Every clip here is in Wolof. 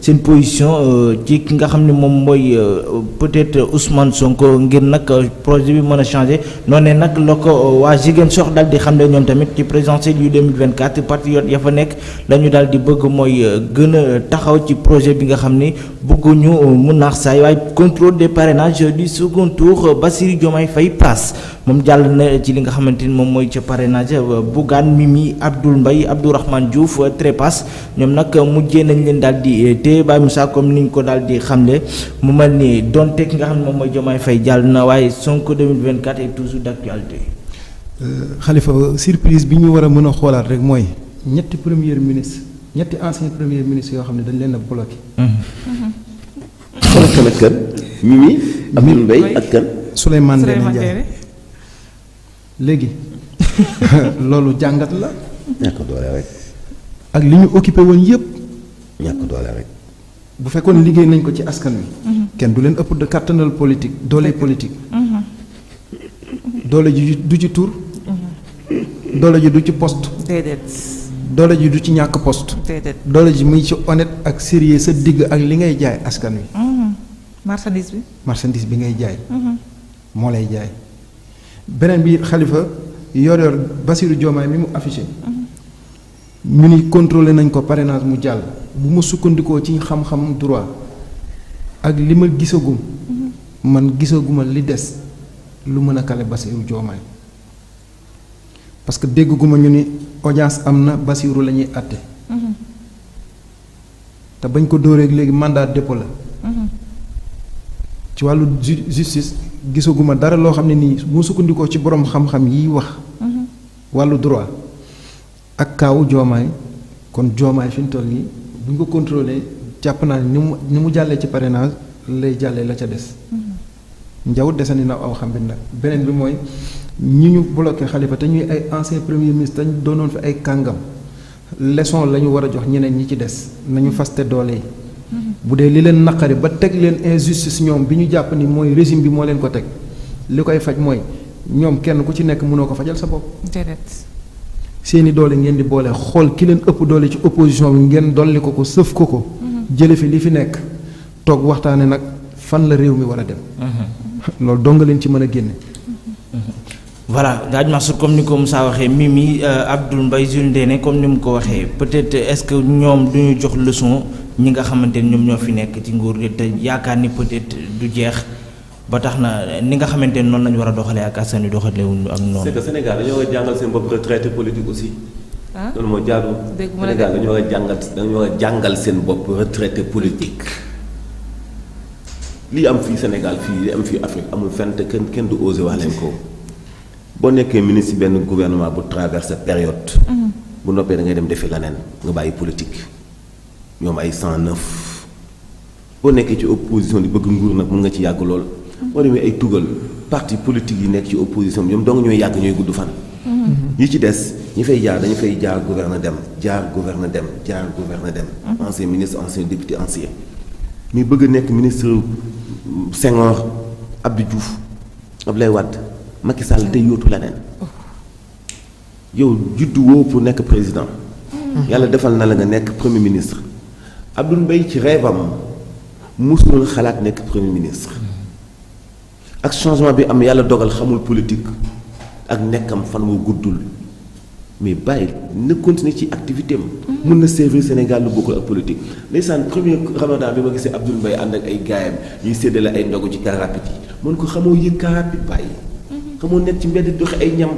seen position ci ki nga xam ne moom mooy peut-être Ousmane Sonko ngir nag projet bi mën a changer noonu nag la ko waa Ziguinchor daal di xam ne ñoom tamit ci présidentielle yu 2024 patriote ya fa nekk la ñu daal di bëgg mooy gën a taxaw ci projet bi nga xam ni bëgguñu mu naax saay waaye contrôle des parrainages du second tour Bassirou Diomaye Faye passe moom jàll na ci li nga xamante ni moom mooy ca parrainage Bougane Mimi Abdoul Mbaye Abdourahmane Diouf Trépasse ñoom nag mujjee nañ leen daal di téye Baye Moussa comme niñ ko daal di xamle mu mel ni donte ki nga xam ne moom mooy Diomaye Faye jàll na waaye Sonko 2024 est toujours d'actualité. Khalifa surprise bi ñu war a mën a xoolaat rek mooy ñetti ancien premier ministre yoo xam ne dañ leen a bloqué. kon ak kan Mimi Abdoul Mbaye ak kan. Souleymane Ndéné Ndiaye léegi loolu jàngat la. ñàkk doole rek. ak li ñu occupé woon yëpp. ñàkk doole rek. bu fekkoon liggéey nañ ko ci askan wi. kenn du leen ëpp de kattanal politique doole politique. doole ji du ci tur. doole ji du ci poste. déedéet. doole ji du ci ñàkk poste. déedéet. doole ji muy ci honnête ak sérieux sa digg ak li ngay jaay askan wi. marchandise bi ngay jaay. moo lay jaay. beneen bi Khalifa yor Bassirou Diomaye mi mu affiché. ñu ni contrôlé nañ ko parrainage mu jàll. bu ma sukkandikoo ci xam-xam droit ak li ma gisagum. man gisaguma li des lu mën a kale Bassirou Diomaye parce que dégguma ñu ni audience am na Bassirou la ñuy àtte. te bañ ko dóoree léegi mandat dépôt la. ci wàllu justice gisaguma dara loo xam ne nii mu sukkandikoo ci borom xam-xam yi wax. wàllu droit ak kaawu Diomaye kon Diomaye fi mu toll nii bu ñu ko contrôlé jàpp naa ni mu jàllee ci parrainage lay jàllee la ca des. njawut desandi na aw xam bi nag beneen bi mooy ñi ñu bloqué Khalifa te ñuy ay ancien premier ministre dañ doonoon fi ay kàngam leçon la ñu war a jox ñeneen ñi ci des nañu faste doole yi. bu dee li leen naqari ba teg leen injustice ñoom bi ñu jàpp ni mooy régime bi moo leen ko teg li koy faj mooy ñoom kenn ku ci nekk mënoo ko fajal sa bopp. seeni doole ngeen di boole xool ki leen ëpp doole ci opposition bi ngeen dolli ko sëf ko. jële fi li fi nekk toog waxtaane nag fan la réew mi war a dem. loolu dong nga leen ci mën a génne. voilà daaj Mansour comme ni ko Moussa waxee Mimi Abdoul Mbaye Jules Ndéné comme ni mu ko waxee peut-être est-ce que ñoom du ñu jox leçon ñi nga xamante ne ñoom ñoo fi nekk ci nguur gi te yaakaar ni peut-être du jeex ba tax na ni nga xamante ne noonu la ñu war a doxalee ak askan wi doxalewuñu ak noonu. c'est que Sénégal dañoo war a jàngal seen bopp retraité politique aussi. loolu moo jaadu. Sénégal dañoo war a jàngal seen bopp retraité politique. lii am fii Sénégal fii li am fii Afrique amul fenn te kenn du osé wax leen ko boo nekkee ministre benn gouvernement bu traversé période. bu noppee da ngay dem defi leneen nga bàyyi politique ñoom ay 109. boo nekkee ci opposition di bëgg nguur nag mën nga ci yàgg lool. boo demee ay tugal parti politique yi nekk ci opposition bi ñoom dong ñooy yàgg ñooy gudd fan. ñi ci des ñi fay jaar dañu fay jaar gouverne dem jaar gouverne dem jaar gouverne dem. ancien ministre ancien député ancien. mi bëgg nekk ministre Senghor Abdou Diouf Abdoulaye Wade Macky Sall tey yóotu leneen yow juddu woo pour nekk président. yàlla defal na la nga nekk premier ministre. Abdoul Mbaye ci rêve am musul xalaat nekk premier ministre. ak changement bi am yàlla dogal xamul politique ak nekkam fan wu guddul mais bàyyi na continuer ci activité am. mën na servir Sénégal lu bokkul ak politique. ndeysaan premier Ramadan bi ma gisee Abdoul Mbaye ànd ak ay gaayam ñuy séddale ay ndogu ci car rapide yi mën ko xamoo yëg car rapide bàyyi. xamoo nekk ci mbedd doxe ay ñam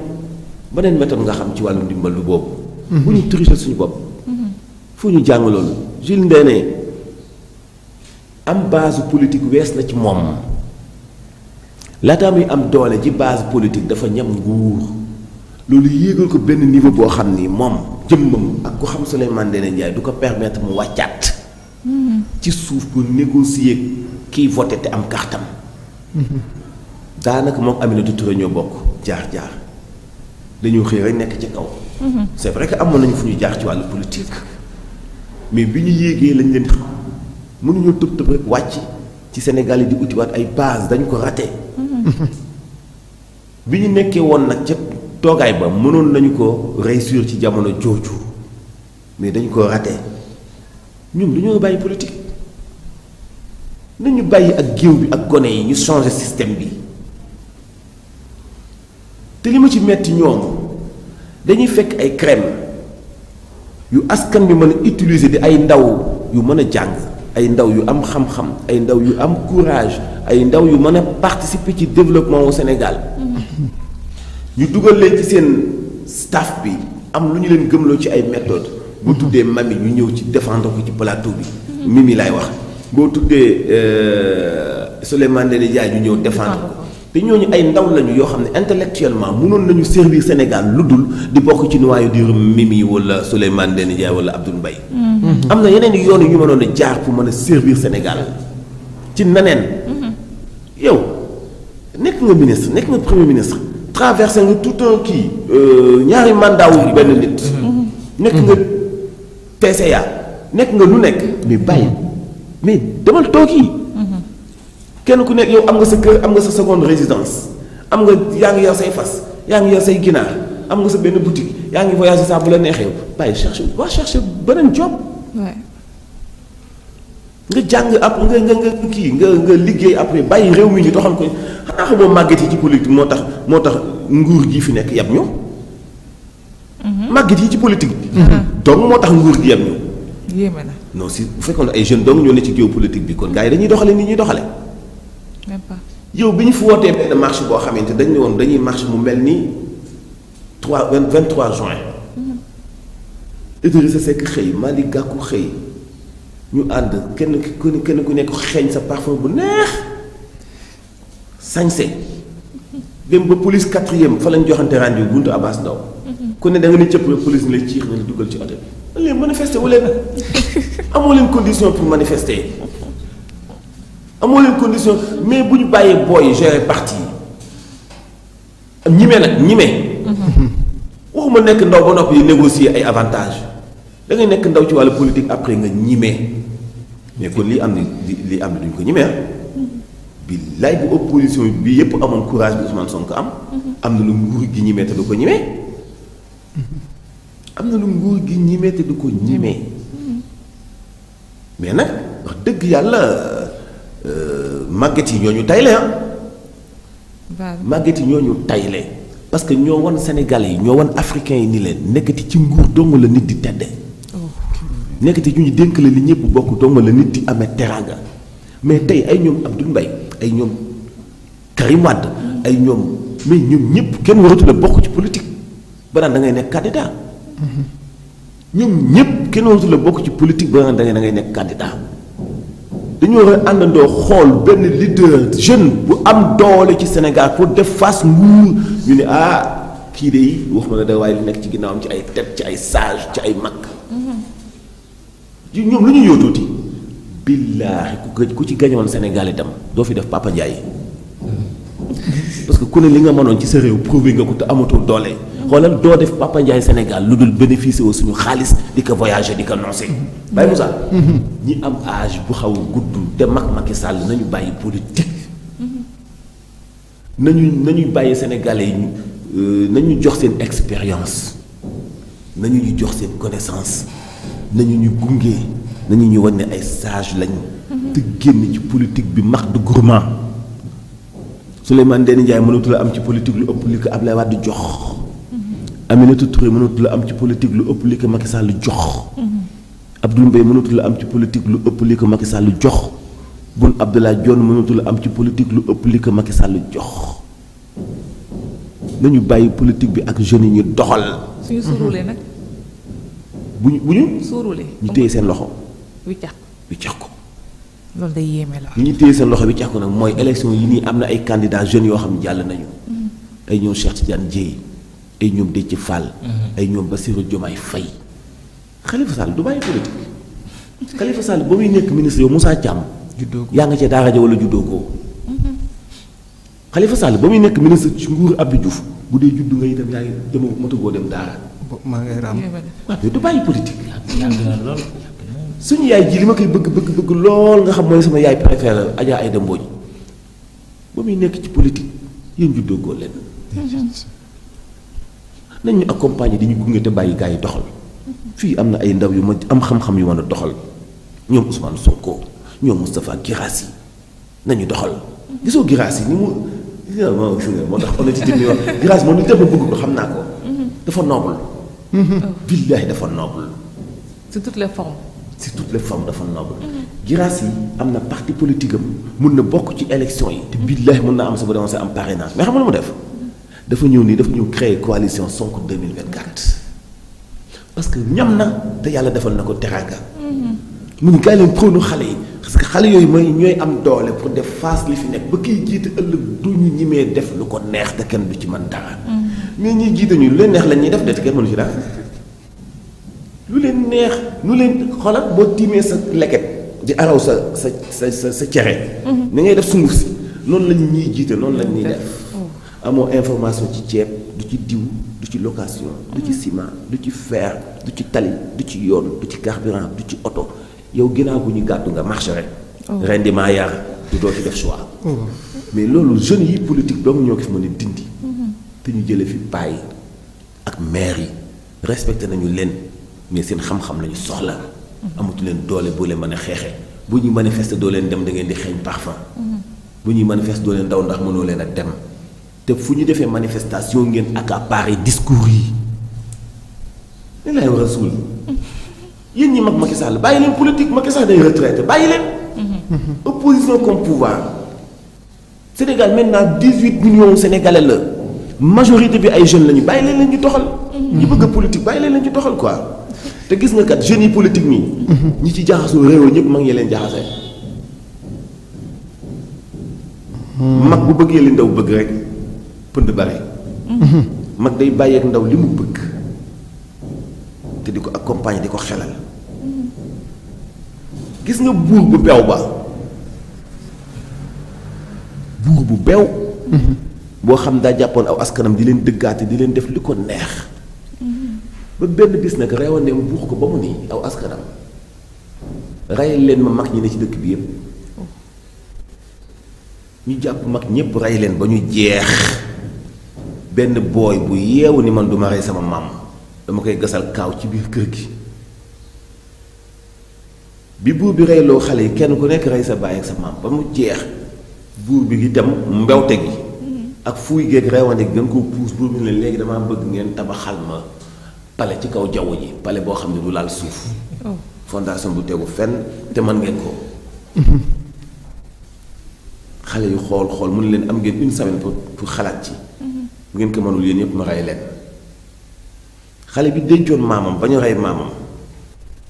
beneen méthode nga xam ci wàllu ndimbal lu boobu. bu ñu tricher suñu bopp. fu ñu jàng loolu Jules Ndéné am base politique wees na ci moom laataa muy am doole ci base politique dafa ñam nguur loolu yéegal ko benn niveau boo xam ni moom jëmmam ak ku xam Souleymane Ndéné Ndiaye du ko permettre mu wàccaat ci suuf pour négocier kiy voté te am kartam daanaka moom Aminata Touré ñoo bokk jaar-jaar dañoo xëy rek nekk ci kaw. c'est vrai que amoon nañu fu ñu jaar ci wàllu politique mais bi ñu yéegee lañ leen mënuñoo tëb tëb rek wàcc ci Sénégal yi di utiwaat ay base dañu ko raté. bi ñu nekkee woon nag ca toogaay ba mënoon nañu ko réussir ci jamono jooju mais dañu ko raté ñun dañoo bàyyi politique nañu bàyyi ak géew bi ak gone yi ñu changer système bi te li ma ci metti ñoom dañuy fekk ay crème yu askan bi mën a utiliser di ay ndaw yu mën a jàng ay ndaw yu am xam-xam ay ndaw yu am courage ay ndaw yu mën a participer ci développement au Sénégal ñu dugal leen ci seen staff bi am lu ñu leen gëmloo ci ay méthodes boo tuddee mami ñu ñëw ci défendre ko ci plateau bi mimi laay wax boo tuddee Souleymane Ndéné Ndiaye ñu ñëw défendre ko te ñooñu ay ndaw lañu yoo xam ne intellectuellement mënoon nañu servir Sénégal lu dul di bokk ci noyau dur Mimi wala Souleymane Ndéné Ndiaye wala Abdoul Mbaye am na yeneen yoon yu ñu mënoon a jaar pour mën a servir Sénégal ci neneen yow nekk nga ministre nekk nga premier ministre traversé nga tout un kii ñaari mandat wu benn nit nekk nga PCA nekk nga lu nekk mais bàyyi mais demal toog yi kenn ku nekk yow am nga sa kër am nga sa seconde résidence am nga yaa ngi yor say fas yaa ngi yor say ginaar am nga sa benn boutique yaa ngi voyager saa bu la neexee bàyyi chercher waa chercher beneen job nga jàng ab nga kii nga liggéey après bàyyi réew mi ñu doxal ko xanaa xamoo màgget yi ci politique moo tax nguur gi fi nekk yab ñu màgget yi ci politique bi donc moo tax nguur gi yab ñu yéeme na non si bu fekkoon ay jeunes donc ñoo ne ci géopolitique bi kon gars yi dañuy doxale ni ñuy doxale même pas yow bi ñu fi wootee benn marche boo xamante dañ ne woon dañuy marche mu mel ni 23 juin Idrissa Seck xëy Malick Gakou xëy ñu ànd kenn ku nekk xeeñ sa parfum bu neex sañse dem ba police 4e fa lañ joxante rendez-vous buntu Abass Ndao ku ne da nga ne cëpp rek police ni la ciix na la dugal ci oto bi léegi manifester wu leen amoo leen condition pour manifester amoo leen condition mais bu ñu bàyyee booy gérer parti yi ñime nag ñime waxuma nekk ndaw ba noppi négocier ay avantages da ngay nekk ndaw ci wàllu politique après nga ñime mais kon lii am ni duñ ko ñime billaay bu opposition bi yépp amoon courage bi Ousmane Sonko am na lu nguur gi ñime te du ko ñime am na lu nguur gi ñime te du ko ñime mais nag wax dëgg yàlla màgget yi ñooñu tayle màgget yi ñooñu tayle parce que ñoo wan Sénégalais yi ñoo wan africains yi ni leen nekkati ci nguur dong la nit di tedde nekkati ñu dénk la li ñëpp bokk dong la nit di amee teraanga mais tey ay ñoom Abdoul Mbaye ay ñoom Karim Wade ay ñoom mais ñoom ñëpp kenn waratu la bokk ci politique ba naan da ngay nekk candidat ñoom ñëpp kenn waratu la bokk ci politique ba naan da ngay nekk candidat dañoo war a àndandoo xool benn leader jeune bu am doole ci Sénégal pour def face nguur ñu ne kii de wax ma la da waaye lu nekk ci ginnaawam ci ay tête ci ay sage ci ay mag ñoom lu ñu yóotooti billaahi ku ci gañoon Sénégal itam doo fi def Papa Ndiaye parce que ku ne li nga mënoon ci sa réew prouvé nga ko te amatoo doole xoolal doo def Papa Ndiaye Sénégal lu dul bénéficier wu suñu xaalis di ko voyager di ko noncé Baye Moussa ñi am âge bu xaw a gudd te Macky Sall nañu bàyyi politique nañu bàyyi Sénégalais yi nañu jox seen expérience nañu ñu jox seen connaissance nañu ñu gunge nañu ñu wan ne ay sage lañu te génn ci politique bi max de gourmand Souleymane Ndéné Ndiaye mënatu la am ci politique lu ëpp li ko Abdoulaye Wade jox Aminata Touré mënatu la am ci politique lu ëpp li ko Macky Sall jox Abdoul Mbaye mënatu la am ci politique lu ëpp li ko Macky Sall jox Boun Abdallah Dionne mënatu la am ci politique lu ëpp li ko Macky Sall jox nañu bàyyi politique bi ak jeunes yi ñu doxal. suñu suurulee nag. bu ñu suurulee. ñu téye seen loxo. wiccax ko. loolu day yéeme la. ñu téye seen loxo wiccax ko nag mooy élection yi nii am na ay candidats jeunes yoo xam ne jàll nañu. ay ñoom Cheikh Tidiane Dièye ay ñoom Déthié Fall. ay ñoom Bassirou Diomaye Faye. Khalifa Sall du bàyyi politique. Khalifa Sall ba muy nekk ministre yow Moussa Thiam. juddoo ko yaa nga ca daara ja wala juddoo ko. Khalifa Sall ba muy nekk ministre ci nguuru Abdou Diouf bu dee juddu nga itam yaa ngi dama matugoo dem daara. maa ngay raam. waaw yow du bàyyi politique. suñu yaay ji li ma koy bëgg lool nga xam mooy sama yaay préférée Adja Aïda Mbodj ba muy nekk ci politique yéen juddoo ko leen. nañ ñu accompagner di ñu gunge te bàyyi gars yi doxal. fii am na ay ndaw yu ma am xam-xam yu mën a doxal ñoom Ousmane Sonko ñoom Moustapha Guirassy nañu doxal. gisoo Guirassy ni mu moo tax honnêteté bi wax Guirassy moom li tax ma bëgg ko xam naa ko. dafa noble. billaahi dafa noble. c'est toutes les formes. c'est toutes les formes dafa noble. Guirassy am na parti politique am mun na bokk ci élection yi. te billaahi mun naa am sa ba demoon sa am parrainage mais xam nga lu mu def. dafa ñëw nii dafa ñëw créer coalition Sonko 2024 parce que ñam na te yàlla defal na ko teraanga. mu ngi gaa leen prônu xale yi parce que xale yooyu mooy ñooy am doole pour def face li fi nekk ba kiy jiite ëllëg du ñu ñimee def lu ko neex te kenn du ci mën dara. mais ñiy jiite ñu lu leen neex la ñuy def de te kenn mënu ci dara. lu leen neex lu leen xoolal boo tiimee sa leket di araw sa cere. ni ngay def sunguf si noonu la ñuy jiite noonu la ñuy def. amoo information ci ceeb du ci diw du ci location du ci ciment du ci fer du ci tali du ci yoon du ci carburant du ci oto yow ginnaaw bu ñu gàddu nga marché rek. rendement yar du doo ci def choix. mais loolu jeunes yi politique doomu ñoo ko fi mën a dindi. te ñu jëlee fi paa yi ak maire yi respecté nañu leen mais seen xam-xam lañu soxla. amatu leen doole boo leen mën a xeexee bu ñuy manifester doo leen dem da ngeen di xeeñ parfum. bu ñuy manifester doo leen daw ndax mënoo leen a dem. te fu ñu defee manifestation ngeen accaparer discours yi li lay war a suul yéen ñi mag Macky Sall bàyyi leen politique Macky Sall day retraité bàyyi leen. opposition comme pouvoir Sénégal maintenant 18 millions sénégalais la majorité bi ay jeunes lañu bàyyi leen ñu doxal. ñi bëgg a politique bàyyi leen ñu doxal quoi. te gis nga kat jeunes yi politique nii. ñi ci jaxasoo réew ñëpp mag ñi leen jaxasee. mag bu bëggee li ndaw bëgg rek. pënd bare mag day bàyyeek ndaw li mu bëgg te di ko accompagner di ko xelal gis nga buur bu beew ba buur bu beew boo xam daa jàppoon aw askanam di leen dëggaate di leen def li ko neex ba benn bis nag reewandeem buux ko ba mu nii aw askanam reyal leen ma mag ñi ne ci dëkk bi yépp ñu jàpp mag ñépp rey leen ba ñu jeex benn booy bu yeewu ni man du ma rey sama maam dama koy gasal kaaw ci biir kër gi bi buur bi reyloo xale yi kenn ku nekk rey sa baay ak sa maam ba mu jeex buur bi itam mbewte gi ak fuuy geeg reewande gi gën koo puus buur bi ne léegi damaa bëgg ngeen tabaxal ma pale ci kaw jaww ji pale boo xam ne du laal suuf fondation bu tegu fenn te man ngeen ko xale yu xool mu ne leen am ngeen une semaine pour xalaat ci bu ngeen ko mënul yéen yëpp ma rey leen xale bi dencoon maamam ba ñu rey maamam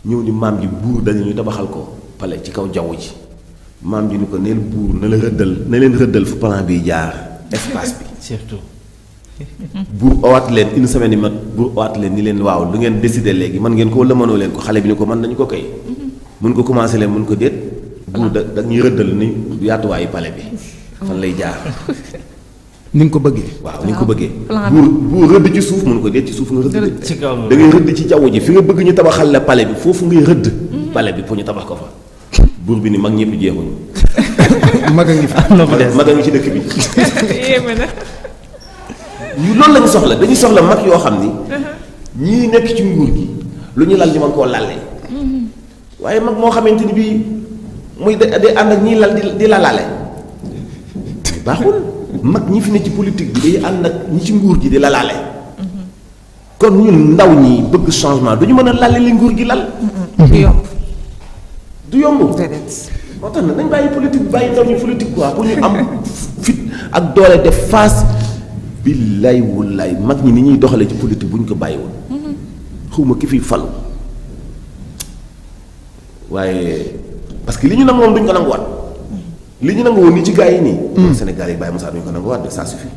ñëw ni maam ji buur dañu ñu tabaxal ko pale ci kaw jaww ji maam ji ni ko neel buur na leen rëddal fu plan bi jaar espace bi surtout buur owaat leen une semaine yi mat buur owaat leen ni leen waaw lu ngeen décider léegi man ngeen ko wala mënoo leen ko xale bi ni ko mën nañu ko kay mun ko commencé leen mun ko déet buur da ñuy rëddal ni yaatuwaayu pale bi fan lay jaar ni nga ko bëggee. waaw ni nga ko bëggee. buur rëdd ci suuf mun ko déet ci suuf nga rëdd. ci kaw da ngay rëdd ci jaww ji fi nga bëgg ñu tabaxal la pale bi foofu ngay rëdd. pale bi pour ñu tabax ko fa. buur bi ni mag ñëpp jeexuñu. mag a ngi fi. mag a ngi ci dëkk bi. yéeme na. loolu lañu soxla dañuy soxla mag yoo xam ni. ñii nekk ci nguur gi lu ñu lal ñu mën koo lalee. waaye mag moo xamante ni bii muy day ànd ak ñiy lal di la lale baaxul. mag ñi fi ne ci politique bi day ànd ak ñi ci nguur gi di la laale kon ñun ndaw ñi bëgg changement du ñu mën a lale li nguur gi lal du yomb. du yomb déedéet. moo tax na nañ bàyyi politique bàyyi ndaw ñi politique quoi pour ñu am fit ak doole def face billaay wallaay mag ñi ni ñuy doxalee ci politique bu ñu ko bàyyiwul xawma ki fiy falu waaye parce que li ñu nangu moom duñ ko nanguwaat li ñu nangu woon nii ci gars yi nii Sénégal yi bàyyi Moussa duñ ko nanguwaat de ça suffit